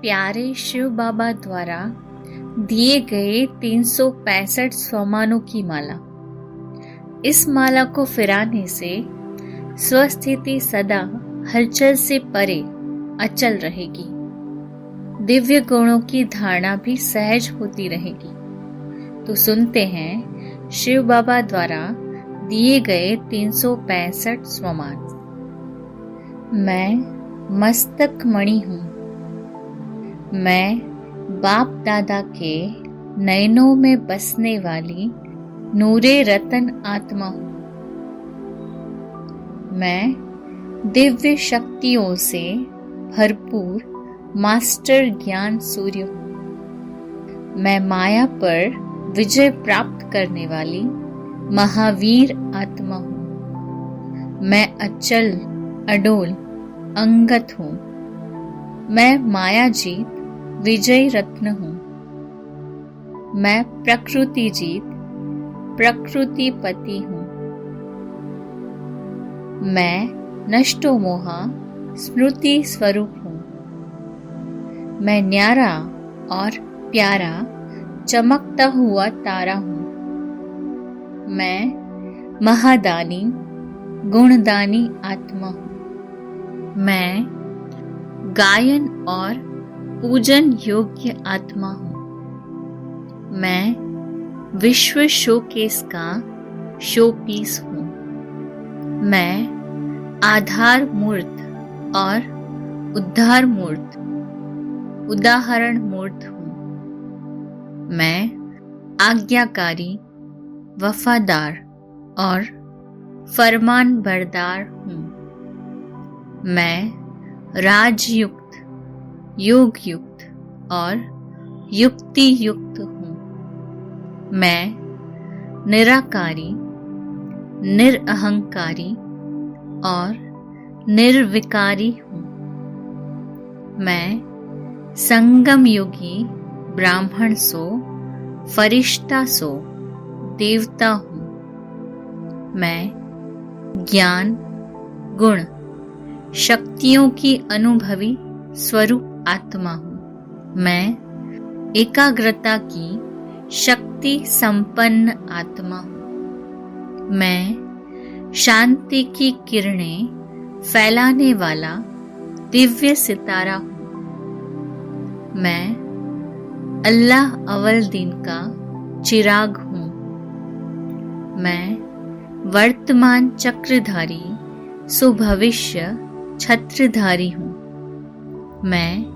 प्यारे शिव बाबा द्वारा दिए गए 365 स्वमानों की माला। इस माला को फिराने से स्वस्थिति सदा हलचल से परे अचल रहेगी। दिव्य गुणों की धारणा भी सहज होती रहेगी। तो सुनते हैं शिव बाबा द्वारा दिए गए 365 स्वमान। मैं मस्तक मणि हूँ। मैं बाप दादा के नयनों में बसने वाली नूरे रतन आत्मा हूँ। मैं दिव्य शक्तियों से भरपूर मास्टर ज्ञान सूर्य हूँ। मैं माया पर विजय प्राप्त करने वाली महावीर आत्मा हूँ। मैं अचल अडोल अंगत हूँ। मैं माया जीत विजय रत्न हूँ। मैं प्रकृति जीत प्रकृतिपति हूँ। मैं नष्टो मोहा स्मृति स्वरूप हूँ। मैं न्यारा और प्यारा चमकता हुआ तारा हूँ। मैं महादानी गुणदानी आत्मा हूँ। मैं गायन और पूजन योग्य आत्मा हूँ। मैं विश्व शोकेस का शोपीस हूँ। मैं आधार मूर्त और उद्धार मूर्त उदाहरण मूर्त हूँ। मैं आज्ञाकारी वफादार और फरमान बरदार हूँ। मैं राजयुक्त योग युक्त और युक्ति युक्त हूँ। मैं निराकारी निरअहंकारी और निर्विकारी हूँ। मैं संगम योगी ब्राह्मण सो फरिश्ता सो देवता हूँ। मैं ज्ञान गुण शक्तियों की अनुभवी स्वरूप आत्मा हूँ। मैं एकाग्रता की शक्ति संपन्न आत्मा हूँ। मैं शांति की किरणें फैलाने वाला दिव्य सितारा हूँ। मैं अल्लाह अव्वल दिन का चिराग हूँ। मैं वर्तमान चक्रधारी सुभविष्य छत्रधारी हूँ। मैं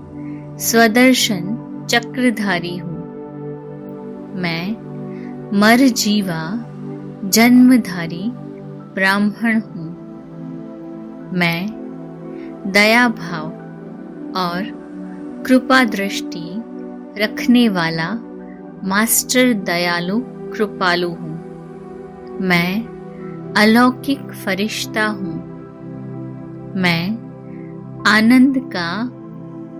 स्वदर्शन चक्रधारी हूँ। मैं मर जीवा जन्मधारी ब्राह्मण हूँ। मैं दया भाव और कृपा दृष्टि रखने वाला मास्टर दयालु कृपालु हूँ। मैं अलौकिक फरिश्ता हूँ। मैं आनंद का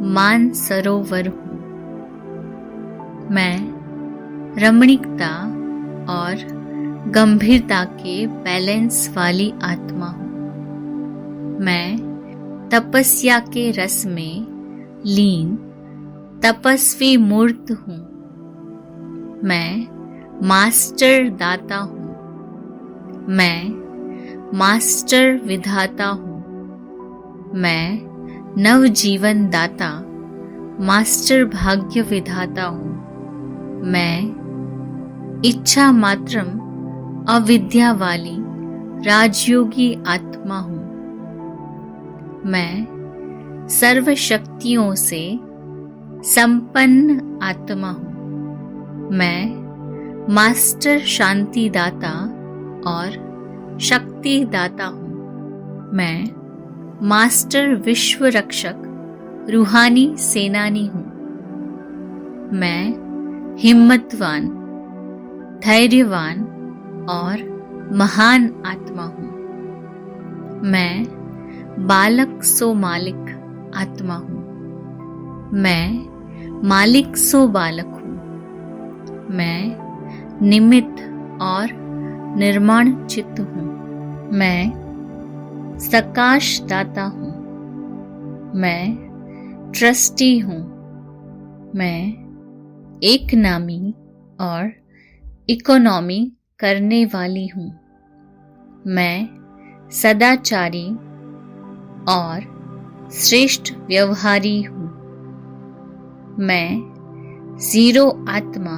मान सरोवर हूँ। मैं रमणीकता और गंभीरता के बैलेंस वाली आत्मा हूँ। मैं तपस्या के रस में लीन तपस्वी मूर्त हूँ। मैं मास्टर दाता हूँ। मैं मास्टर विधाता हूँ। मैं नवजीवन दाता मास्टर भाग्य विधाता हूँ। मैं इच्छा मात्रम अविद्या वाली राजयोगी आत्मा हूँ। मैं सर्व शक्तियों से संपन्न आत्मा हूँ। मैं मास्टर शांति दाता और शक्ति दाता हूँ। मैं मास्टर विश्व रक्षक रूहानी सेनानी हूँ। मैं हिम्मतवान धैर्यवान और महान आत्मा हूँ। मैं बालक सो मालिक आत्मा हूँ। मैं मालिक सो बालक हूँ। मैं निमित्त और निर्माण चित्त हूँ। मैं सकाश दाता हूँ। मैं ट्रस्टी हूँ। मैं एक नामी और इकोनॉमी करने वाली हूँ। मैं सदाचारी और श्रेष्ठ व्यवहारी हूँ। मैं जीरो आत्मा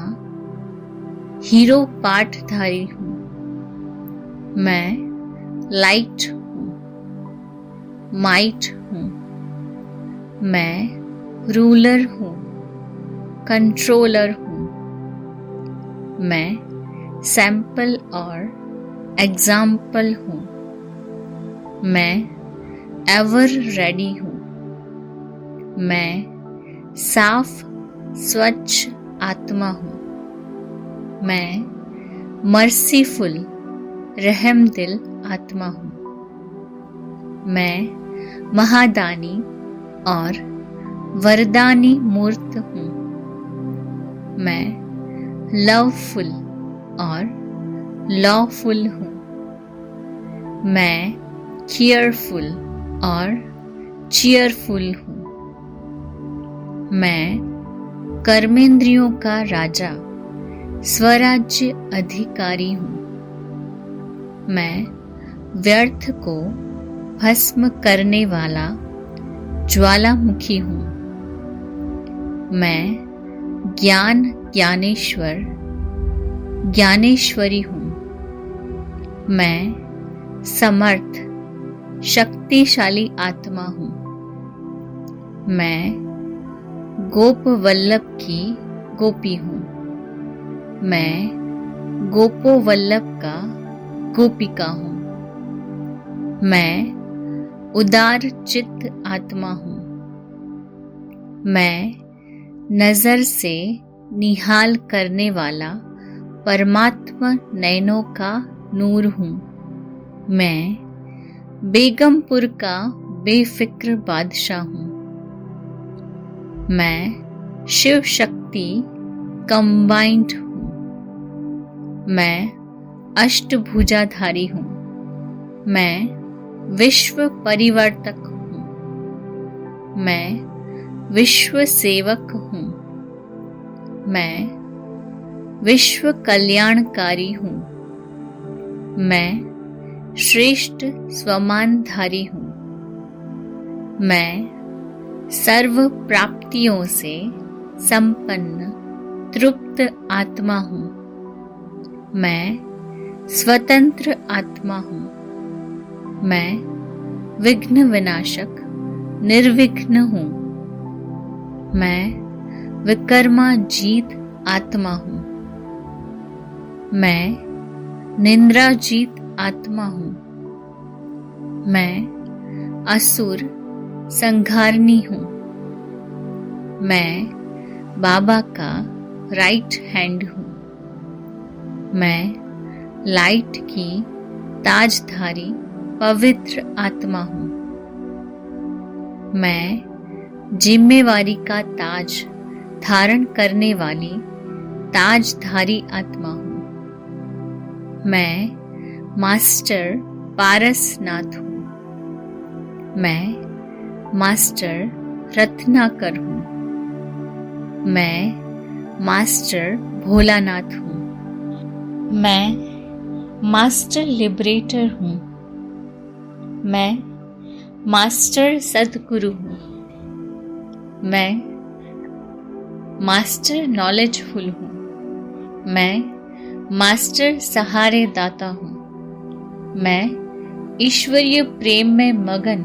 हीरो पाठधारी हूँ। मैं लाइट हूँ, माइट हूँ। मैं रूलर हूँ, कंट्रोलर हूँ। मैं सैंपल और एग्जाम्पल हूँ। मैं एवर रेडी हूँ। मैं साफ स्वच्छ आत्मा हूँ। मैं मर्सीफुल रहमदिल आत्मा हूँ। मैं महादानी और वरदानी मूर्त हूँ। मैं लवफुल और लॉफुल हूँ। मैं केयरफुल और चीयरफुल हूँ। मैं कर्मेंद्रियों का राजा स्वराज्य अधिकारी हूँ। मैं व्यर्थ को भस्म करने वाला ज्वालामुखी हूँ। मैं ज्ञान ज्ञानेश्वर ज्ञानेश्वरी हूँ। मैं समर्थ शक्तिशाली आत्मा हूँ। मैं गोप वल्लभ की गोपी हूँ। मैं गोपो वल्लभ का गोपिका हूँ। मैं उदार चित्त आत्मा हूँ। मैं नजर से निहाल करने वाला परमात्मा नयनों का नूर हूँ। मैं बेगमपुर का बेफिक्र बादशाह हूँ। मैं शिव शक्ति कंबाइंड हूँ। मैं अष्टभुजाधारी हूँ। मैं विश्व परिवर्तक हूँ। मैं विश्व सेवक हूँ। मैं विश्व कल्याणकारी हूँ। मैं श्रेष्ठ स्वमानधारी हूँ। मैं सर्व प्राप्तियों से संपन्न तृप्त आत्मा हूँ। मैं स्वतंत्र आत्मा हूँ। मैं विघ्न विनाशक निर्विघ्न हूँ। मैं विकर्मा जीत आत्मा हूँ। मैं निंद्रा जीत आत्मा हूँ। मैं असुर संघारनी हूँ। मैं बाबा का राइट हैंड हूँ। मैं लाइट की ताजधारी पवित्र आत्मा हूँ। मैं जिम्मेवारी का ताज धारण करने वाली ताजधारी आत्मा हूँ। मैं मास्टर पारसनाथ हूँ। मैं मास्टर रत्नाकर हूँ। मैं मास्टर भोलानाथ हूँ। मैं मास्टर लिबरेटर हूँ। मैं मास्टर सद्गुरु हूँ। मैं मास्टर नॉलेजफुल हूँ। मैं मास्टर सहारे दाता हूँ। मैं ईश्वरीय प्रेम में मगन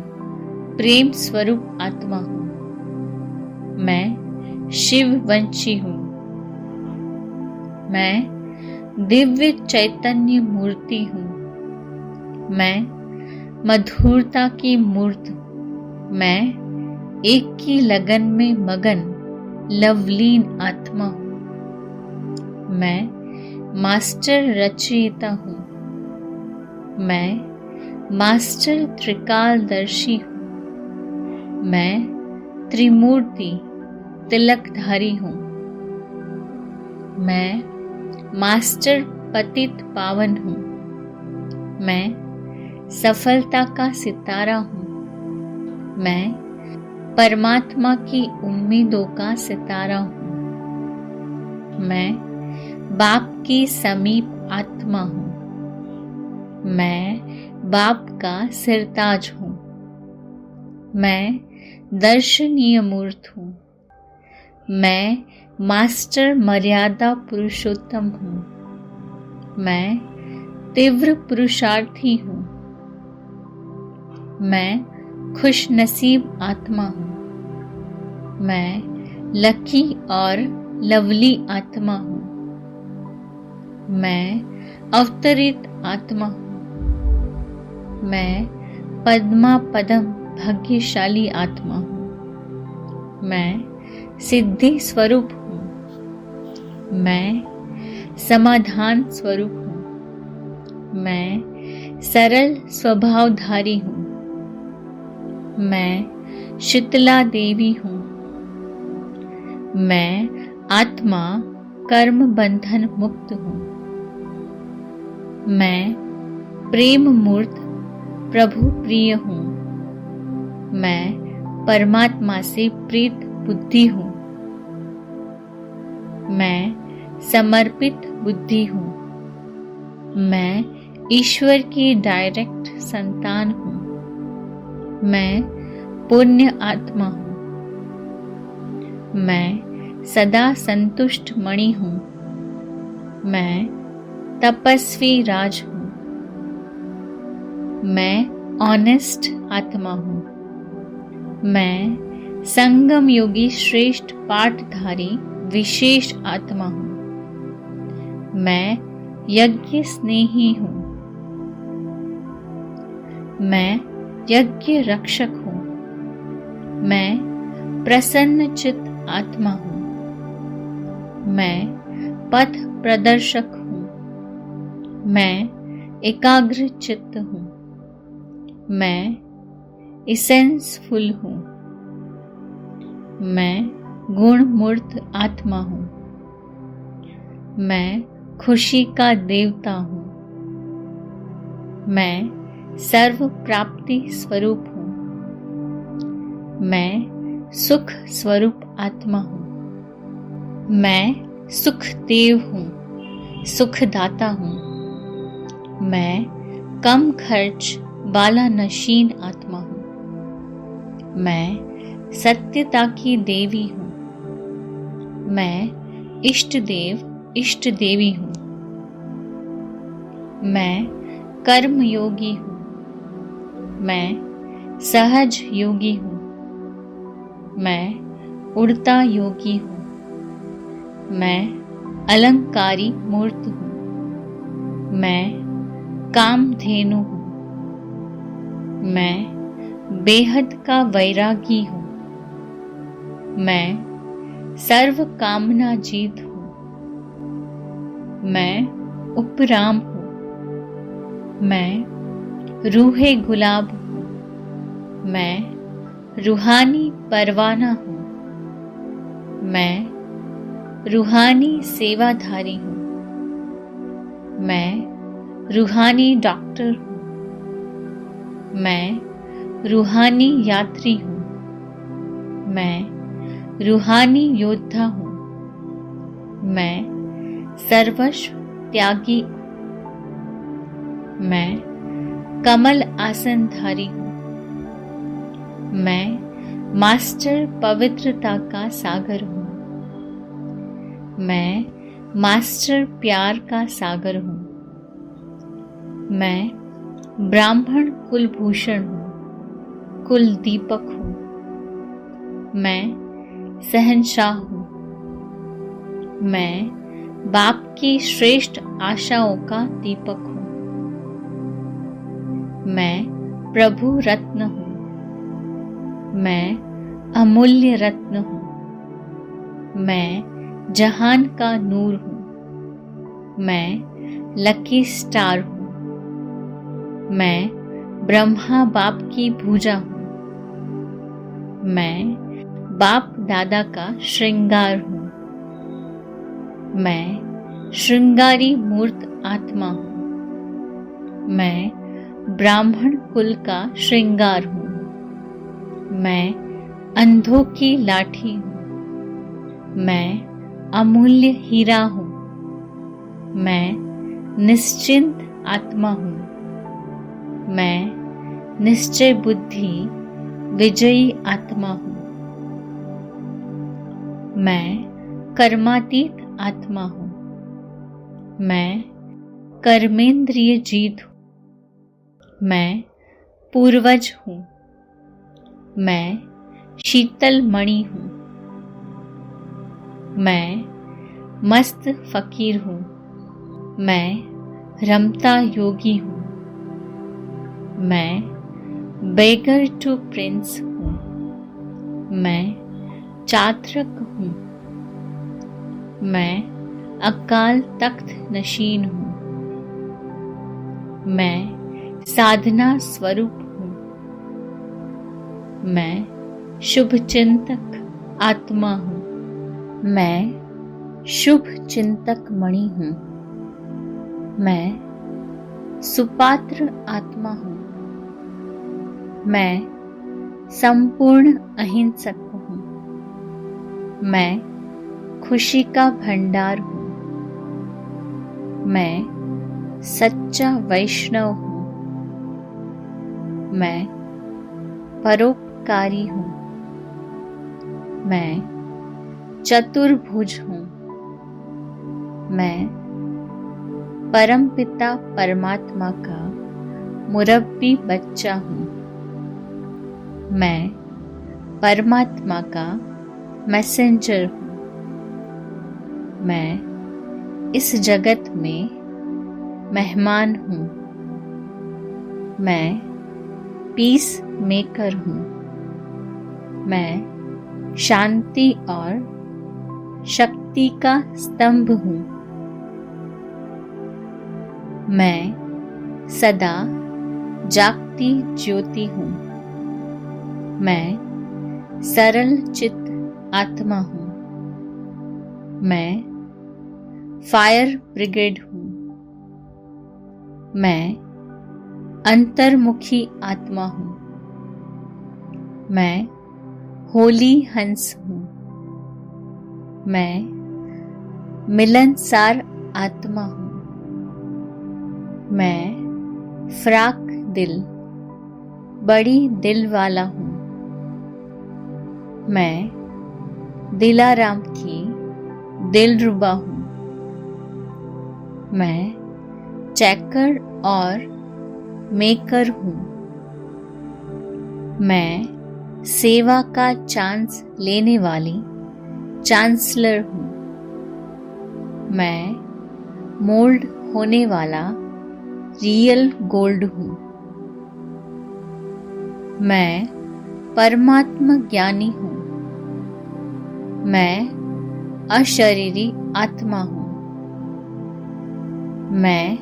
प्रेम स्वरूप आत्मा हूँ। मैं शिव वंशी हूँ। मैं दिव्य चैतन्य मूर्ति हूँ। मैं मधुरता की मूर्त। मैं एक की लगन में मगन लवलीन आत्मा हूँ। मैं मास्टर रचयिता हूँ। मैं मास्टर त्रिकालदर्शी हूँ। मैं त्रिमूर्ति तिलकधारी हूँ। मैं मास्टर पतित पावन हूँ। मैं सफलता का सितारा हूँ। मैं परमात्मा की उम्मीदों का सितारा हूँ। मैं बाप की समीप आत्मा हूँ। मैं बाप का सिरताज हूँ। मैं दर्शनीय मूर्त हूँ। मैं मास्टर मर्यादा पुरुषोत्तम हूँ। मैं तीव्र पुरुषार्थी हूँ। मैं खुश नसीब आत्मा हूँ। मैं लकी और लवली आत्मा हूँ। मैं अवतरित आत्मा हूँ। मैं पद्मा पदम भाग्यशाली आत्मा हूँ। मैं सिद्धि स्वरूप हूँ। मैं समाधान स्वरूप हूँ। मैं सरल स्वभावधारी हूँ। मैं शीतला देवी हूँ। मैं आत्मा कर्म बंधन मुक्त हूँ। मैं प्रेम मूर्त प्रभु प्रिय हूँ। मैं परमात्मा से प्रीत बुद्धि हूँ। मैं समर्पित बुद्धि हूँ। मैं ईश्वर की डायरेक्ट संतान हूँ। मैं पुण्य आत्मा हूँ। मैं सदा संतुष्ट मणि हूँ। मैं तपस्वी राज हूँ। मैं ऑनेस्ट आत्मा हूँ। मैं संगम योगी श्रेष्ठ पाठधारी विशेष आत्मा हूँ। मैं यज्ञ स्नेही हूँ। मैं यज्ञ रक्षक हूँ। मैं प्रसन्न चित्त आत्मा हूँ। मैं पथ प्रदर्शक हूँ। मैं एकाग्र चित्त हूँ। मैं इसेंसफुल हूँ। मैं गुण मूर्त आत्मा हूँ। मैं खुशी का देवता हूँ। मैं सर्व प्राप्ति स्वरूप हूँ। मैं सुख स्वरूप आत्मा हूँ। मैं सुख देव हूँ, सुखदाता हूँ। मैं कम खर्च बाला नशीन आत्मा हूँ। मैं सत्यता की देवी हूँ। मैं इष्ट देव इष्ट देवी हूँ। मैं कर्म योगी हूँ। मैं सहज योगी हूँ। मैं उड़ता योगी हूँ। मैं अलंकारी मूर्त हूँ। मैं कामधेनु हूँ। मैं बेहद का वैरागी हूँ। मैं सर्व कामना जीत हूँ। मैं उपराम हूँ। मैं रूहे गुलाब हूँ। मैं रूहानी परवाना हूँ। मैं रूहानी सेवाधारी हूँ। मैं रूहानी डॉक्टर हूँ। मैं रूहानी यात्री हूँ। मैं रूहानी योद्धा हूँ। मैं सर्वस्व त्यागी हूँ। मैं कमल आसनधारी हूँ। मैं मास्टर पवित्रता का सागर हूँ। मैं मास्टर प्यार का सागर हूँ। मैं ब्राह्मण कुलभूषण हूँ, कुल दीपक हूँ। मैं शहंशाह हूँ। मैं बाप की श्रेष्ठ आशाओं का दीपक हूँ। मैं प्रभु रत्न हूँ। मैं अमूल्य रत्न हूँ। मैं जहान का नूर हूँ। मैं लकी स्टार हूँ। मैं ब्रह्मा बाप की भुजा हूँ। मैं बाप दादा का श्रृंगार हूँ। मैं श्रृंगारी मूर्त आत्मा हूँ। मैं ब्राह्मण कुल का श्रृंगार हूँ। मैं अंधों की लाठी हूँ। मैं अमूल्य हीरा हूँ। मैं निश्चिंत आत्मा हूँ। मैं निश्चय बुद्धि विजयी आत्मा हूँ। मैं कर्मातीत आत्मा हूँ। मैं कर्मेंद्रिय जीत हूँ। मैं पूर्वज हूँ। मैं शीतल मणि हूँ। मैं मस्त फकीर हूँ। मैं रमता योगी हूँ। मैं बेगर टू प्रिंस हूँ। मैं चात्रक हूँ। मैं अकाल तख्त नशीन हूँ। मैं साधना स्वरूप हूँ। मैं शुभ चिंतक आत्मा हूँ। मैं शुभ चिंतक मणि हूँ। मैं सुपात्र आत्मा हूँ। मैं संपूर्ण अहिंसक हूँ। मैं खुशी का भंडार हूँ। मैं सच्चा वैष्णव हूँ। मैं परोपकारी हूँ। मैं चतुर्भुज हूँ। मैं परमपिता परमात्मा का मुरब्बी बच्चा हूँ। मैं परमात्मा का मैसेंजर हूँ। मैं इस जगत में मेहमान हूँ। मैं पीस मेकर हूँ। मैं शांति और शक्ति का स्तंभ हूँ। मैं सदा जागती ज्योति हूँ। मैं सरल चित्त आत्मा हूँ। मैं फायर ब्रिगेड हूँ। मैं अंतर्मुखी आत्मा हूँ। मैं होली हंस हूँ। मैं मिलनसार आत्मा हूँ। मैं फ्राक दिल बड़ी दिल वाला हूँ। मैं दिलाराम की दिलरुबा हूँ। मैं चेकर और मेकर हूँ। मैं सेवा का चांस लेने वाली चांसलर हूँ। मैं मोल्ड होने वाला रियल गोल्ड हूँ। मैं परमात्मा ज्ञानी हूँ। मैं अशरीरी आत्मा हूँ। मैं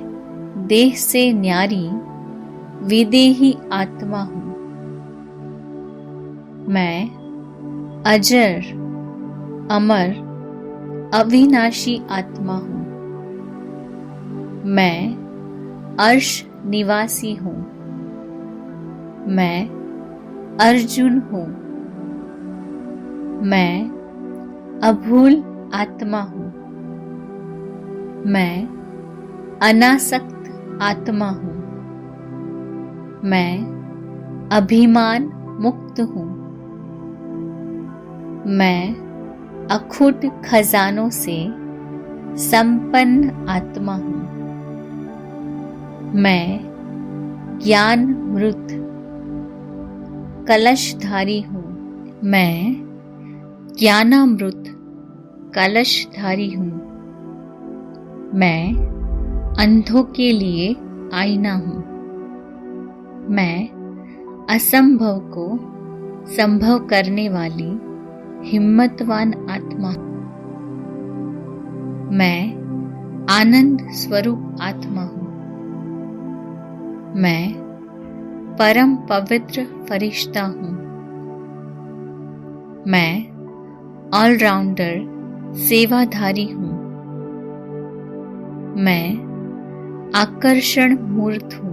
देह से न्यारी विदेही आत्मा हूँ। मैं अजर अमर अविनाशी आत्मा हूँ। मैं अर्श निवासी हूँ। मैं अर्जुन हूँ। मैं अभूल आत्मा हूँ। मैं अनासक्त आत्मा हूँ। मैं अभिमान मुक्त हूँ। मैं अखुट खजानों से संपन्न आत्मा हूँ। मैं ज्ञान मृत कलशधारी हूँ। मैं ज्ञानामृत कलशधारी हूँ। मैं अंधों के लिए आईना हूँ। मैं असंभव को संभव करने वाली हिम्मतवान आत्मा हूँ। मैं आनंद स्वरूप आत्मा हूँ। मैं परम पवित्र फरिश्ता हूँ। मैं ऑलराउंडर सेवाधारी हूँ। मैं आकर्षण मूर्त हूँ।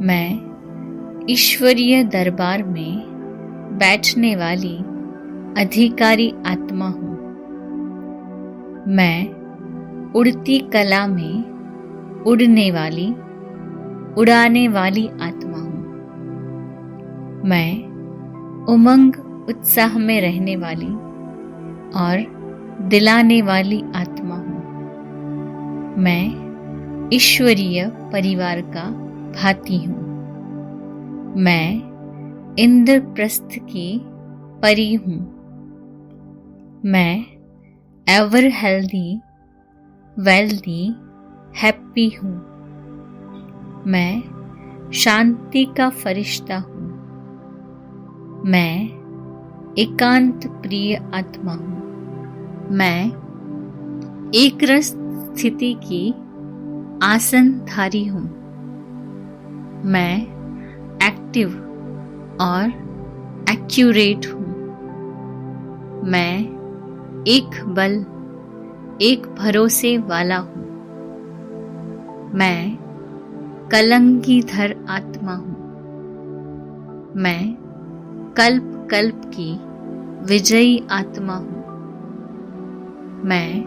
मैं ईश्वरीय दरबार में बैठने वाली अधिकारी आत्मा हूँ। मैं उड़ती कला में उड़ने वाली, उड़ाने वाली आत्मा हूँ। मैं उमंग उत्साह में रहने वाली और दिलाने वाली आत्मा हूँ। मैं ईश्वरीय परिवार का भाती हूँ। मैं इंद्रप्रस्थ की परी हूँ। मैं एवर हेल्दी, वेल्दी, हैप्पी हूँ। मैं शांति का फरिश्ता हूँ। मैं एकांत प्रिय आत्मा हूँ। मैं एक रस स्थिति की आसनधारी हूँ। मैं एक्टिव और एक्यूरेट हूँ। मैं एक बल, एक भरोसे वाला हूँ। मैं कलंकीधर आत्मा हूँ। मैं कल्प कल्प की विजयी आत्मा हूँ। मैं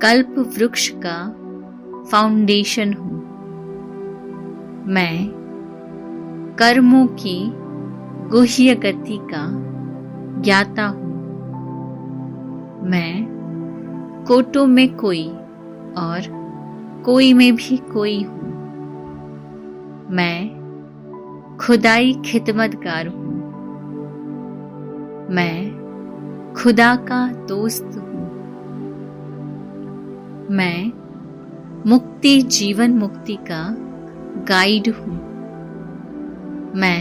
कल्प वृक्ष का फाउंडेशन हूँ। मैं कर्मों की गुह्य गति का ज्ञाता हूँ। मैं कोटों में कोई और कोई में भी कोई हूँ। मैं खुदाई खिदमतगार हूँ। मैं खुदा का दोस्त हूँ। मैं मुक्ति जीवन मुक्ति का गाइड हूँ। मैं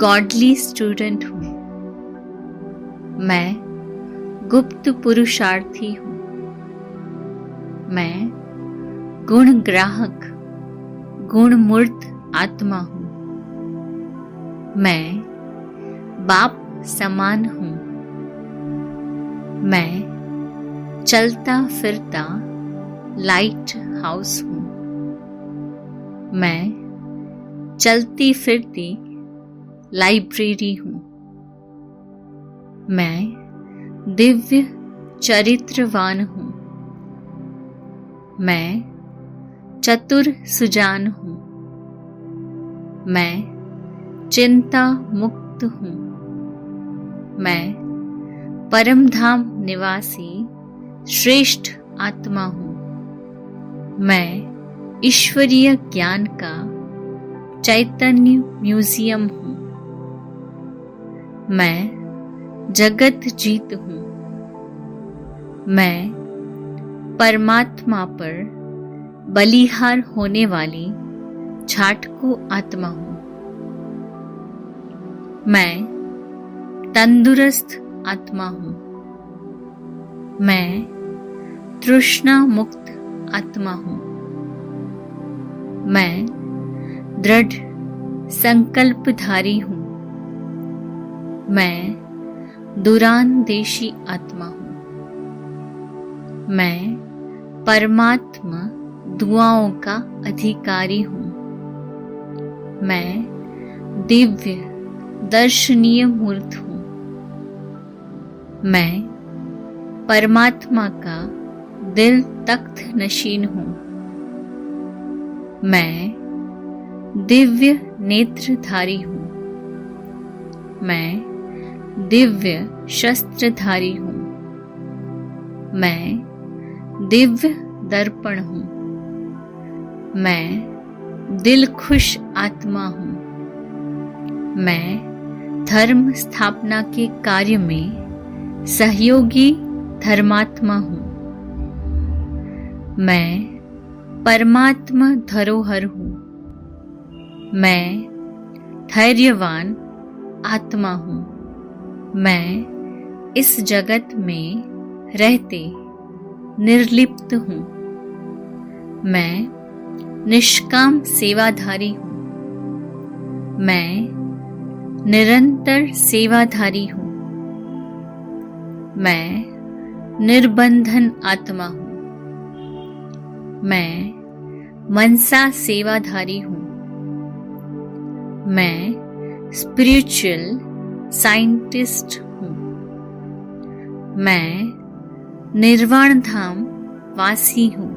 गॉडली स्टूडेंट हूँ। मैं गुप्त पुरुषार्थी हूँ। मैं गुण ग्राहक, गुणमूर्त आत्मा हूँ। मैं बाप समान हूँ। मैं चलता फिरता लाइट हाउस हूँ। मैं चलती फिरती लाइब्रेरी हूँ। मैं दिव्य चरित्रवान हूँ। मैं चतुर सुजान हूँ। मैं चिंता मुक्त हूँ। मैं परमधाम निवासी श्रेष्ठ आत्मा हूँ। मैं ईश्वरीय ज्ञान का चैतन्य म्यूजियम हूँ। मैं जगत जीत हूँ। मैं परमात्मा पर बलिहार होने वाली छाटकू आत्मा हूँ। मैं तंदुरुस्त आत्मा हूँ। मैं तृष्णा मुक्त आत्मा हूँ। मैं दृढ़ संकल्पधारी हूँ। मैं दूरांदेशी आत्मा हूँ। मैं परमात्मा दुआओं का अधिकारी हूँ। मैं दिव्य दर्शनीय मूर्त हूँ। मैं परमात्मा का दिल तख्त नशीन हूँ। मैं दिव्य नेत्रधारी हूँ। मैं दिव्य शस्त्रधारी हूँ। मैं दिव्य दर्पण हूँ। मैं दिल खुश आत्मा हूँ। मैं धर्म स्थापना के कार्य में सहयोगी धर्मात्मा हूँ। मैं परमात्मा धरोहर हूँ। मैं धैर्यवान आत्मा हूँ। मैं इस जगत में रहते निर्लिप्त हूँ। मैं निष्काम सेवाधारी हूँ। मैं निरंतर सेवाधारी हूँ। मैं निर्बंधन आत्मा हूँ। मैं मनसा सेवाधारी हूँ। मैं स्पिरिचुअल साइंटिस्ट हूँ। मैं निर्वाण धाम वासी हूँ।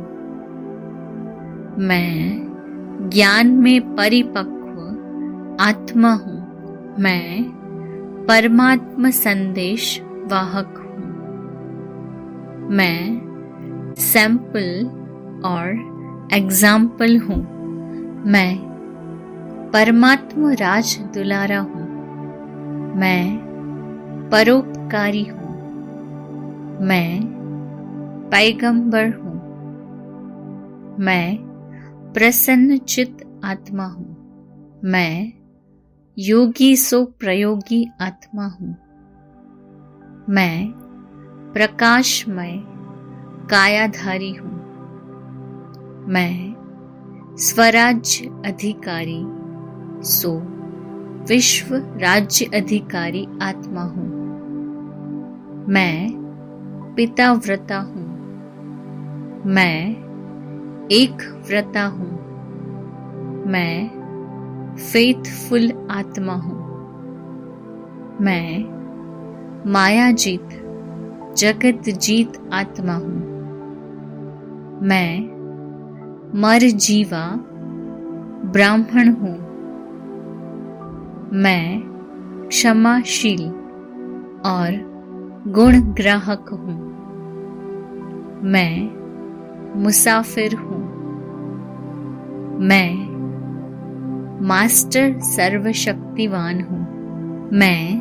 मैं ज्ञान में परिपक्व आत्मा हूँ। मैं परमात्मा संदेश वाहक हूँ। मैं सैंपल और एग्जाम्पल हूँ। मैं परमात्मा राज दुलारा हूँ। मैं परोपकारी हूँ। मैं पैगंबर हूँ। मैं प्रसन्न चित्त आत्मा हूँ। मैं योगी सो प्रयोगी आत्मा हूँ। मैं प्रकाशमय कायाधारी हूँ। मैं स्वराज्य अधिकारी सो विश्व राज्य अधिकारी आत्मा हूँ। मैं पिताव्रता हूँ। मैं एक व्रता हूँ। मैं फेथफुल आत्मा हूँ। मैं माया जीत जगत जीत आत्मा हूँ। मैं मर जीवा ब्राह्मण हूँ। मैं क्षमाशील और गुण ग्राहक हूँ। मैं मुसाफिर हूँ। मैं मास्टर सर्वशक्तिवान हूँ। मैं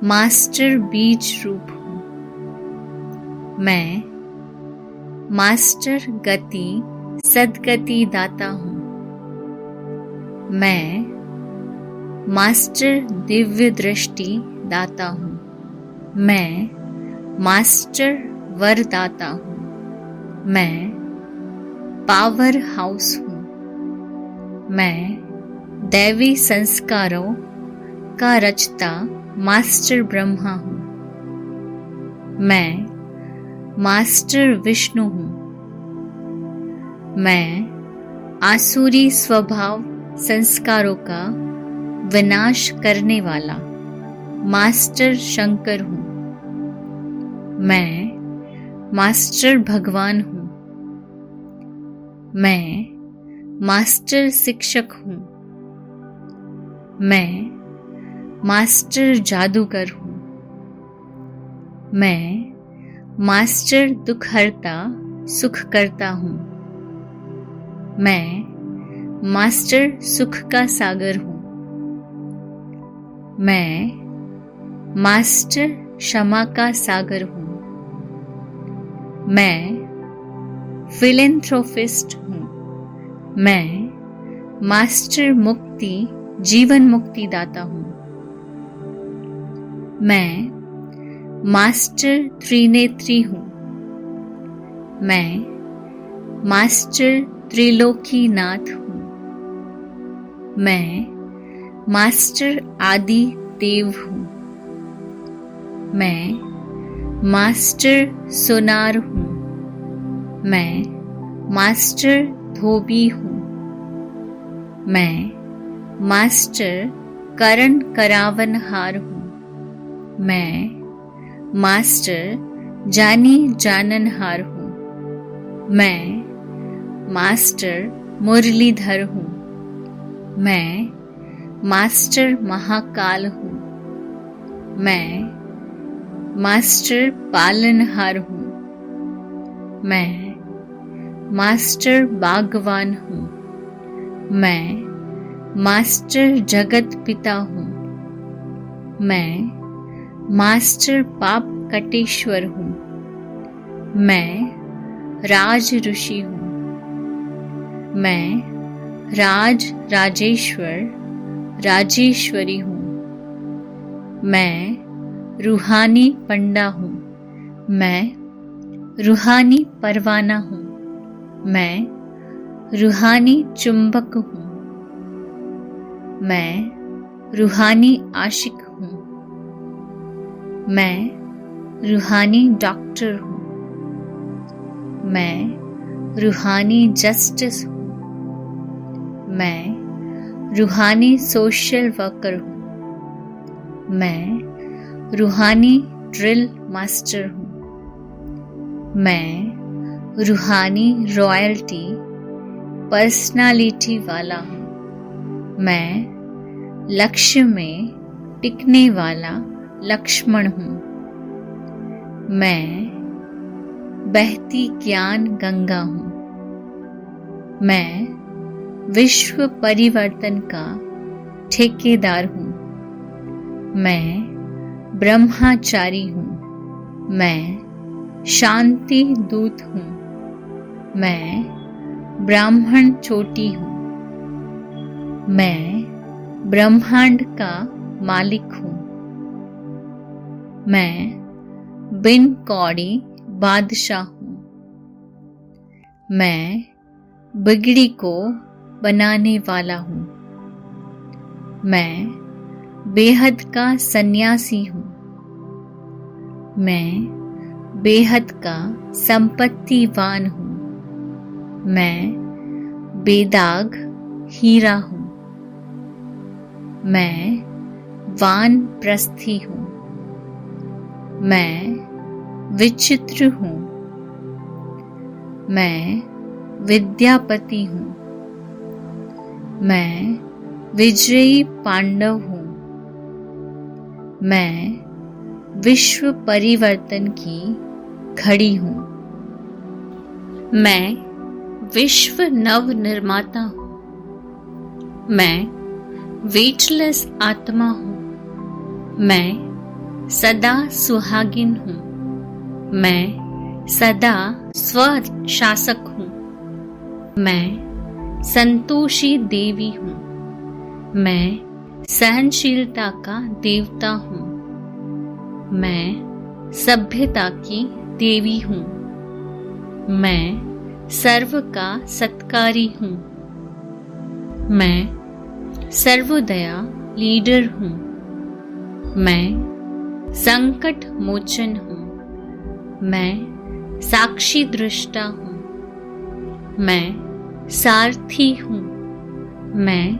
मास्टर बीज रूप हूँ। मैं मास्टर गति सद्गति दाता हूँ। मैं मास्टर दिव्य दृष्टि दाता हूँ। मैं मास्टर वरदाता हूँ। मैं पावर हाउस हूँ। मैं दैवी संस्कारों का रचता मास्टर ब्रह्मा हूँ। मैं मास्टर विष्णु हूँ। मैं आसुरी स्वभाव संस्कारों का विनाश करने वाला मास्टर शंकर हूँ। मैं मास्टर भगवान हूँ। मैं मास्टर शिक्षक हूँ। मैं मास्टर जादूगर हूँ। मैं मास्टर दुखहर्ता सुखकर्ता हूँ। मैं मास्टर सुख का सागर हूँ। मैं मास्टर क्षमा का सागर हूँ। मैं फिलेंथ्रोपिस्ट हूँ। मैं मास्टर मुक्ति जीवन मुक्ति दाता हूँ। मैं मास्टर त्रिनेत्री हूँ। मैं मास्टर त्रिलोकीनाथ हूँ। मैं मास्टर आदि देव हूँ। मैं मास्टर सोनार हूँ। मैं मास्टर धोबी हूँ। मैं मास्टर करण करावनहार हूँ। मैं मास्टर जानी जाननहार हूँ। मैं मास्टर मुरलीधर हूँ। मैं मास्टर महाकाल हूँ। मैं मास्टर पालनहार हूँ। मैं मास्टर बागवान हूँ। मैं मास्टर जगत पिता हूँ। मैं मास्टर पाप कटेश्वर हूँ। मैं राज ऋषि हूँ। मैं राज राजेश्वर राजेश्वरी हूँ। मैं रूहानी पंडा हूँ। मैं रूहानी परवाना हूँ। मैं रूहानी चुंबक हूँ। मैं रूहानी आशिक हूँ। मैं रूहानी डॉक्टर हूँ। मैं रूहानी जस्टिस हूँ। मैं रूहानी सोशल वर्कर हूँ। मैं रूहानी ड्रिल मास्टर हूँ। मैं रूहानी रॉयल्टी पर्सनालिटी वाला हूँ। मैं लक्ष्य में टिकने वाला लक्ष्मण हूँ। मैं बहती ज्ञान गंगा हूँ। मैं विश्व परिवर्तन का ठेकेदार हूँ। मैं ब्रह्मचारी हूँ। मैं शांति दूत हूँ। मैं ब्राह्मण चोटी हूँ। मैं ब्रह्मांड का मालिक हूँ। मैं बिन कौड़ी बादशाह हूँ। मैं बिगड़ी को बनाने वाला हूँ। मैं बेहद का सन्यासी हूँ। मैं बेहद का संपत्तिवान हूँ। मैं बेदाग हीरा हूँ। मैं वानप्रस्थी हूँ। मैं विचित्र हूँ। मैं विद्यापति हूँ। मैं विजयी पांडव हूँ। मैं विश्व परिवर्तन की घड़ी हूँ। मैं विश्व नव निर्माता हूँ। मैं वेटलेस आत्मा हूँ। मैं सदा सुहागिन हूँ। मैं सदा स्व शासक हूँ। मैं संतोषी देवी हूँ। मैं सहनशीलता का देवता हूँ। मैं सभ्यता की देवी हूँ। मैं सर्व का सत्कारी हूँ। मैं सर्वोदया लीडर हूँ। मैं संकट मोचन हूँ। मैं साक्षी दृष्टा हूँ। मैं सारथी हूँ। मैं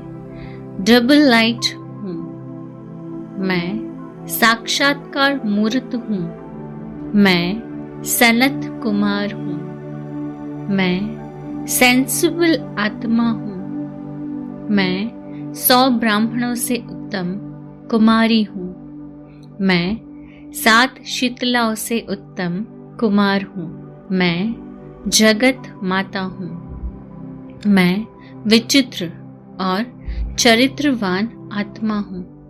डबल लाइट हूँ। मैं साक्षात्कार मूर्त हूँ। मैं सनत कुमार हूँ। मैं सेंसिबल आत्मा हूँ। मैं 100 ब्राह्मणों से उत्तम कुमारी हूँ। मैं 7 शीतलाओं से उत्तम कुमार हूँ। मैं जगत माता हूँ। मैं विचित्र और चरित्रवान आत्मा हूँ।